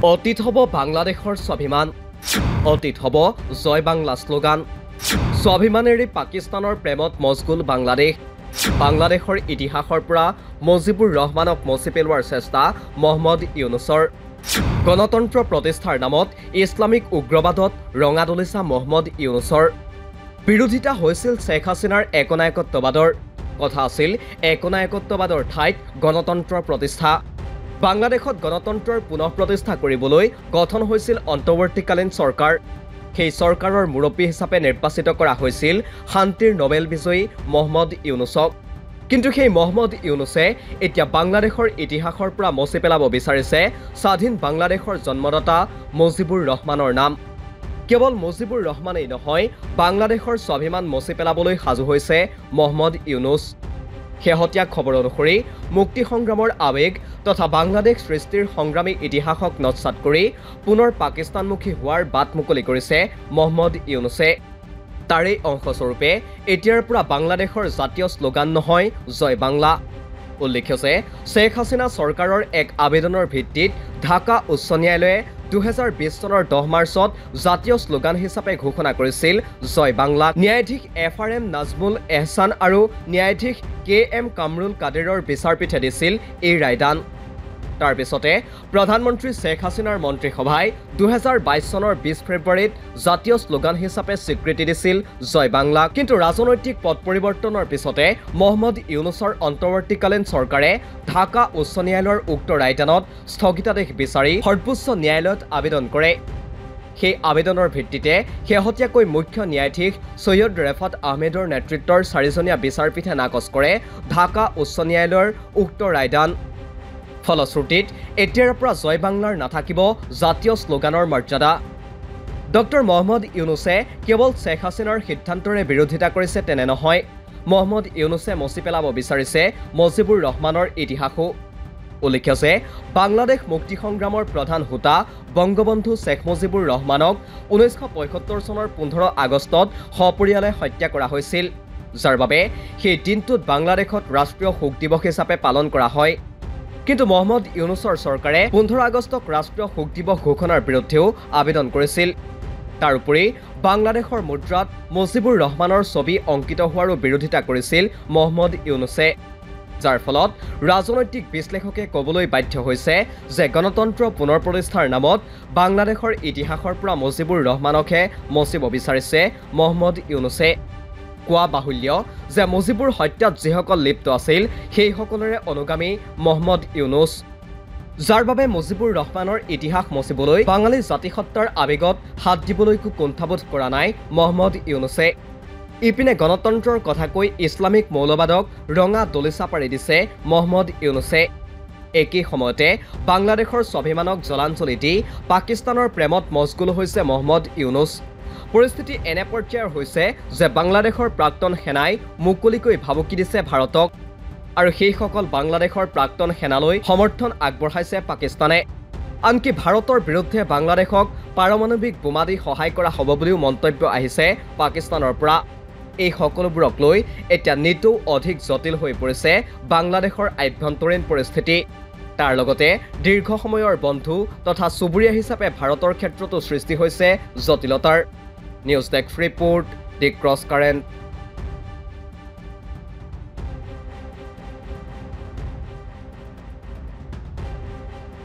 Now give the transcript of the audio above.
অতীত হ'ব বাংলাদেশৰ স্বাভিমান, অতীত হ'ব জয় বাংলা শ্লোগান। স্বাভিমানেৰে পাকিস্তানৰ প্ৰেমত মছগুল বাংলাদেশ। বাংলাদেশৰ ইতিহাসৰ পৰা মুজিবুৰ ৰহমানক মচি পেলোৱাৰ চেষ্টা মহম্মদ ইউনুছৰ। গণতন্ত্ৰ প্ৰতিষ্ঠাৰ নামত ইছলামিক উগ্ৰবাদত ৰঙা দলিচা মহম্মদ ইউনুছৰ। বিৰোধিতা হৈছিল শ্বেখ হাছিনাৰ একনায়কত্ববাদৰ। কথা আছিল একনায়কত্ববাদৰ ঠাইত গণতন্ত্ৰৰ প্ৰতিষ্ঠা। বাংলাদেশত গণতন্ত্ৰৰ পুনঃ প্ৰতিষ্ঠা কৰিবলৈ গঠন হৈছিল অন্তৱৰ্তীকালীন চৰকাৰ। সেই চৰকাৰৰ মুৰব্বী হিচাপে নিৰ্বাচিত কৰা হৈছিল শান্তিৰ নোবেল বিজয়ী মহম্মদ ইউনুছক। কিন্তু সেই মহম্মদ ইউনুছে এতিয়া বাংলাদেশৰ ইতিহাসৰ পৰা মচি পেলাব বিচাৰিছে স্বাধীন বাংলাদেশৰ জন্মদাতা মুজিবুৰ ৰহমানৰ নাম। কেৱল মুজিবুৰ ৰহমানেই নহয়, বাংলাদেশৰ স্বাভিমান মচি পেলাবলৈ সাজু হৈছে মহম্মদ ইউনুছ। শেহতীয়া খবৰ অনুসৰি মুক্তি সংগ্ৰামৰ আৱেগ তথা বাংলাদেশ সৃষ্টিৰ সংগ্ৰামী ইতিহাসক নস্যাৎ কৰি পুনৰ পাকিস্তানমুখী হোৱাৰ বাট মুকলি কৰিছে মহম্মদ ইউনুছে। তাৰে অংশস্বৰূপে এতিয়াৰ পৰা বাংলাদেশৰ জাতীয় শ্লোগান নহয় জয় বাংলা। উল্লেখ্য যে শ্বেখ হাছিনা চৰকাৰৰ এক আবেদনৰ ভিত্তিত ঢাকা উচ্চ ন্যায়ালয়ে 2020 চনৰ 10 মাৰ্চত জাতীয় শ্লোগান হিচাপে ঘোষণা কৰিছিল জয় বাংলা। ন্যায়াধীশ FRM নাজমুল এহছান আৰু ন্যায়াধীশ KM কামৰুল কাদেৰৰ বিচাৰপীঠে দিছিল এই ৰায়দান। তাৰ পিছতে প্ৰধানমন্ত্ৰী শ্বেখ হাছিনাৰ মন্ত্ৰীসভাই 2022 চনৰ 20 ফেব্ৰুৱাৰীত জাতীয় শ্লোগান হিচাপে স্বীকৃতি দিছিল জয় বাংলা। কিন্তু ৰাজনৈতিক পট পৰিৱৰ্তনৰ পিছতে মহম্মদ ইউনুছৰ অন্তৱৰ্তীকালীন চৰকাৰে ঢাকা উচ্চ ন্যায়ালয়ৰ উক্ত ৰায়দানত স্থগিতাদেশ বিচাৰি সৰ্বোচ্চ ন্যায়ালয়ত আবেদন কৰে। সেই আবেদনৰ ভিত্তিতে শেহতীয়াকৈ মুখ্য ন্যায়াধীশ সৈয়দ ৰেফাত আহমেদৰ নেতৃত্বৰ 4জনীয়া বিচাৰপীঠে নাকচ কৰে ঢাকা উচ্চ ন্যায়ালয়ৰ উক্ত ৰায়দান। ফলশ্ৰুতিত এতিয়াৰ পৰা জয় বাংলাৰ নাথাকিব জাতীয় শ্লোগানৰ মৰ্যাদা। ডক্টৰ মহম্মদ ইউনুছে কেৱল শ্বেখ হাছিনাৰ সিদ্ধান্তৰে বিৰোধিতা কৰিছে তেনে নহয়, মহম্মদ ইউনুছে মচি পেলাব বিচাৰিছে মুজিবুৰ ৰহমানৰ ইতিহাসো। উল্লেখ্য যে বাংলাদেশ মুক্তি সংগ্ৰামৰ প্ৰধান হোতা বংগবন্ধু শ্বেখ মুজিবুৰ ৰহমানক 1975 চনৰ 15 আগষ্টত সপৰিয়ালে হত্যা কৰা হৈছিল, যাৰ বাবে সেই দিনটোত বাংলাদেশত ৰাষ্ট্ৰীয় শোক দিৱস হিচাপে পালন কৰা হয়। কিন্তু মহম্মদ ইউনুছৰ চৰকাৰে 15 আগষ্টক ৰাষ্ট্ৰীয় শোক দিৱস ঘোষণাৰ বিৰুদ্ধেও আবেদন কৰিছিল। তাৰোপৰি বাংলাদেশৰ মুদ্ৰাত মুজিবুৰ ৰহমানৰ ছবি অংকিত হোৱাৰো বিৰোধিতা কৰিছিল মহম্মদ ইউনুছে, যাৰ ফলত ৰাজনৈতিক বিশ্লেষকে ক'বলৈ বাধ্য হৈছে যে গণতন্ত্ৰ পুনৰ প্ৰতিষ্ঠাৰ নামত বাংলাদেশৰ ইতিহাসৰ পৰা মুজিবুৰ ৰহমানকহে মচিব বিচাৰিছে মহম্মদ ইউনুছে। কোৱা বাহুল্য যে মুজিবুৰ হত্যাত যিসকল লিপ্ত আছিল সেইসকলৰে অনুগামী মহম্মদ ইউনুছ, যাৰ বাবে মুজিবুৰ ৰহমানৰ ইতিহাস মচিবলৈ বাঙালী জাতিসত্তাৰ আৱেগত হাত দিবলৈকো কুণ্ঠাবোধ কৰা নাই মহম্মদ ইউনুছে। ইপিনে গণতন্ত্ৰৰ কথা কৈ ইছলামিক মৌলবাদক ৰঙা দলিচা পাৰি দিছে মহম্মদ ইউনুছে। একেই সময়তে বাংলাদেশৰ স্বাভিমানক জলাঞ্জলি দি পাকিস্তানৰ প্ৰেমত মছগুল হৈছে মহম্মদ ইউনুছ। পৰিস্থিতি এনে পৰ্যায়ৰ হৈছে যে বাংলাদেশৰ প্ৰাক্তন সেনাই মুকলিকৈ ভাবুকি দিছে ভাৰতক, আৰু সেইসকল বাংলাদেশৰ প্ৰাক্তন সেনালৈ সমৰ্থন আগবঢ়াইছে পাকিস্তানে। আনকি ভাৰতৰ বিৰুদ্ধে বাংলাদেশক পাৰমাণৱিক বোমা দি সহায় কৰা হ'ব বুলিও মন্তব্য আহিছে পাকিস্তানৰ পৰা। এই সকলোবোৰক লৈ এতিয়া নিতৌ অধিক জটিল হৈ পৰিছে বাংলাদেশৰ আভ্যন্তৰীণ পৰিস্থিতি। তাৰ লগতে দীৰ্ঘ সময়ৰ বন্ধু তথা চুবুৰীয়া হিচাপে ভাৰতৰ ক্ষেত্ৰতো সৃষ্টি হৈছে জটিলতাৰ। নিউজ ডেস্ক ৰিপোৰ্ট, দি ক্ৰছ কাৰেণ্ট।